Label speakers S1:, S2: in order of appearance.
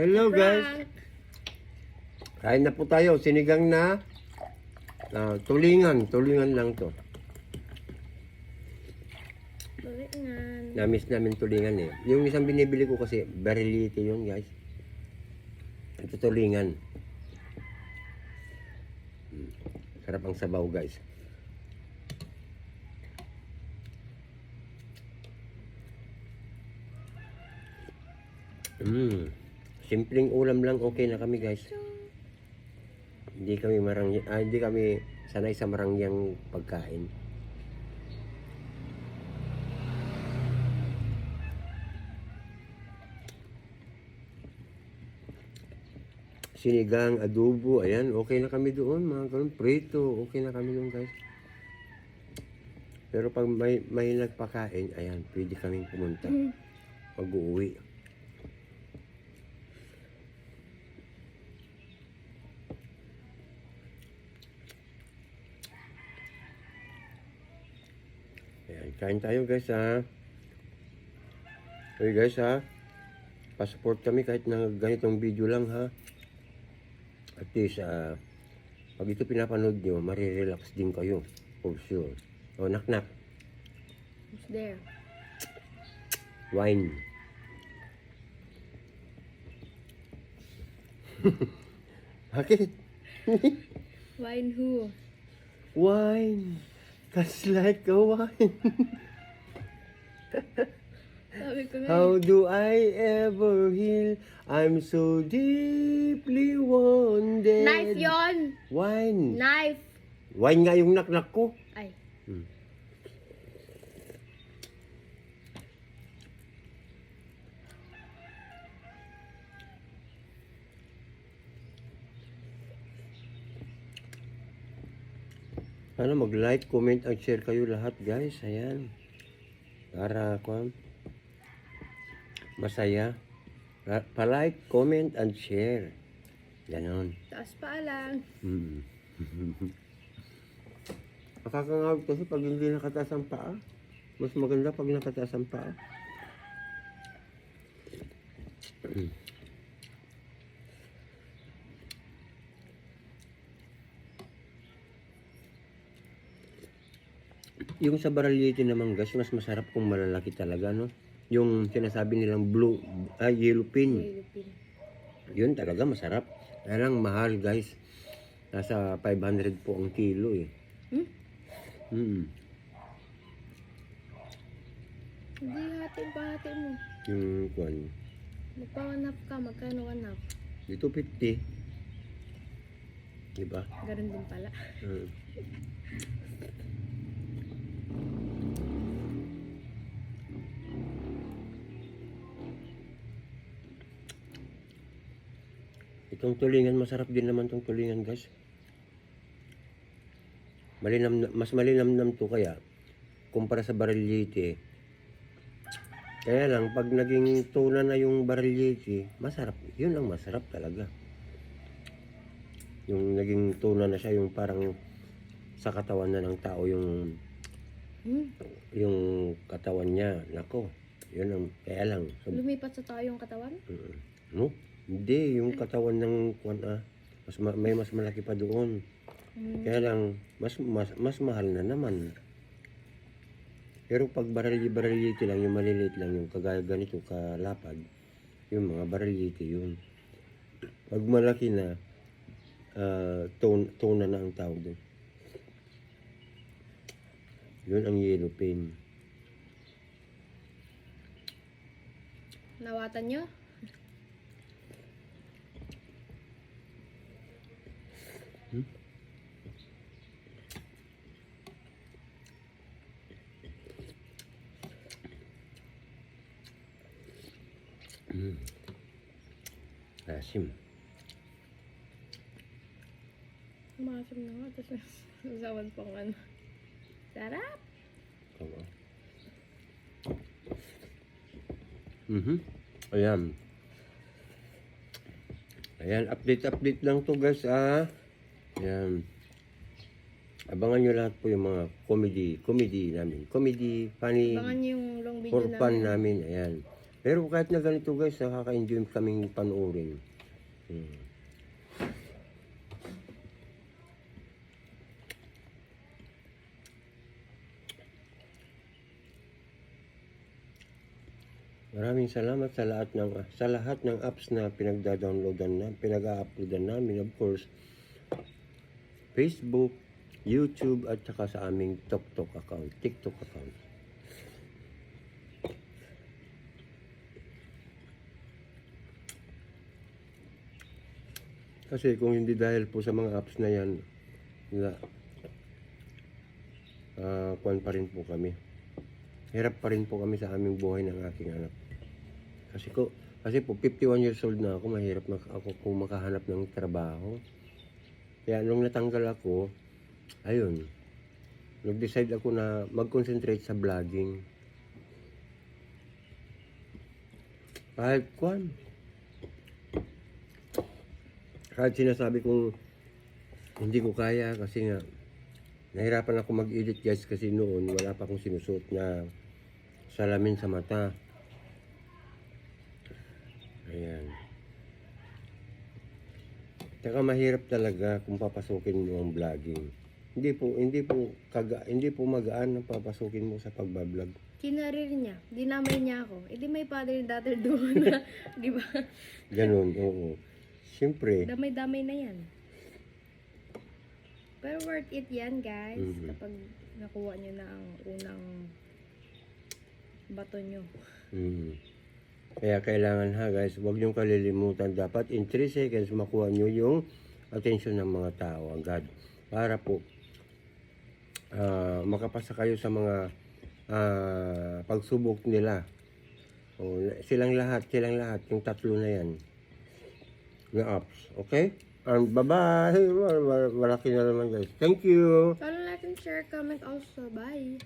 S1: Hello guys. Kain na po tayo. Sinigang na tulingan. Tulingan lang to.
S2: Tulingan.
S1: Namiss namin tulingan eh. Yung isang binibili ko kasi, Barilite yun guys. Ito tulingan. Sarap ang sabaw guys. Simpleng ulam lang okay na kami guys. Hindi kami sanay sa marangyang pagkain. Sinigang, adobo, ayan, okay na kami doon, mga ganun, prito, okay na kami doon guys. Pero pag may nagpakain, ayan, pwede kaming pumunta pag-uwi. Ayan, kain tayo guys ha. Okay guys ha, pa-support kami kahit na ganitong video lang ha. At least, pag ito pinapanood nyo, marirelax din kayo. For sure. O, knock-knock.
S2: Who's there?
S1: Wine. Bakit?
S2: Wine who?
S1: Wine. Just like a wine.
S2: Sabi ko nga.
S1: How do I ever heal? I'm so deeply wounded.
S2: Knife yon.
S1: Wine.
S2: Knife.
S1: Wine nga yung knock-knock ko.
S2: Ay.
S1: Sana mag-like, comment, at share kayo lahat guys. Ayan. Para masaya. Pa-like, comment, and share. Ganon.
S2: Taas pa lang.
S1: Nakakangawit kasi pag hindi nakataas ang paa. Mas maganda pag nakataas ang paa. Yung sa Barilite naman guys, mas masarap kung malalaki talaga, no? Yung sinasabi nilang yellow pin.
S2: Philippine.
S1: Yun talaga masarap. Kaya lang mahal guys. Nasa 500 po ang kilo eh.
S2: Hindi hati mo.
S1: Yung kwan.
S2: Magpawanap ka. Magkano wanap?
S1: Dito 50. Diba?
S2: Ganun din pala.
S1: Itong tulingan, masarap din naman tong tulingan guys. Mas malinamnam to kaya kumpara sa Barilite. Kaya lang pag naging tuna na yung Barilite, masarap. Yun ang masarap talaga. Yung naging tuna na siya, yung parang sa katawan na ng tao yung katawan niya. Nako, yun ang kaya lang.
S2: Lumipat sa tao yung katawan?
S1: No? Hindi, yung katawan ng may mas malaki pa doon. Kaya lang, mas mahal na naman. Pero pag Barilite lang, yung maliliit lang, yung kagaya ganito, kalapad, yung mga Barilite yun. Pag malaki na, tuna na ang tawag doon. Yun ang yellow pin.
S2: Nawatan nyo?
S1: Asim.
S2: Umasim na nga. Tapos nasawan pang ano. Sarap!
S1: Oo. Ayan. Ayan, update lang to guys Ayan. Abangan nyo lahat po yung mga comedy namin. Comedy, funny,
S2: Abangan nyo yung long video
S1: for fun
S2: namin.
S1: namin. Ayan. Pero kahit na ganito guys, nakaka-enjoy kaming panoorin. Maraming salamat sa lahat ng apps na pinag-a-uploadan namin, of course. Facebook, YouTube at saka sa aming TikTok account. Kasi kung hindi dahil po sa mga apps na yan, kuwan pa rin po kami. Hirap pa rin po kami sa aming buhay ng aking anak. Kasi po 51 years old na ako, mahirap ako kung makahanap ng trabaho. Kaya nung natanggal ako, ayun, nag-decide ako na mag-concentrate sa vlogging. Kahit sinasabi kong hindi ko kaya kasi nga nahirapan ako mag-edit guys kasi noon wala pa akong sinusuot na salamin sa mata. Ayan. Tsaka mahirap talaga kung papasukin mo ang vlogging. Hindi po magaan ang papasukin mo sa pagbablog.
S2: Kinarir niya. Dinamay niya ako. Eh di may father and daughter doon. Di ba?
S1: Ganun, oo. Siyempre.
S2: Damay-damay na yan. Pero worth it yan, guys. Kapag nakuha nyo na ang unang bato nyo.
S1: Kaya kailangan guys, huwag niyong kalilimutan. Dapat in 3 seconds makuha niyo yung attention ng mga tao agad. Para po makapasa kayo sa mga pagsubok nila. Silang lahat, yung tatlo na yan. Na apps. Okay? Bye-bye! Malaki na naman guys. Thank you!
S2: Follow, like, and share, comment also. Bye!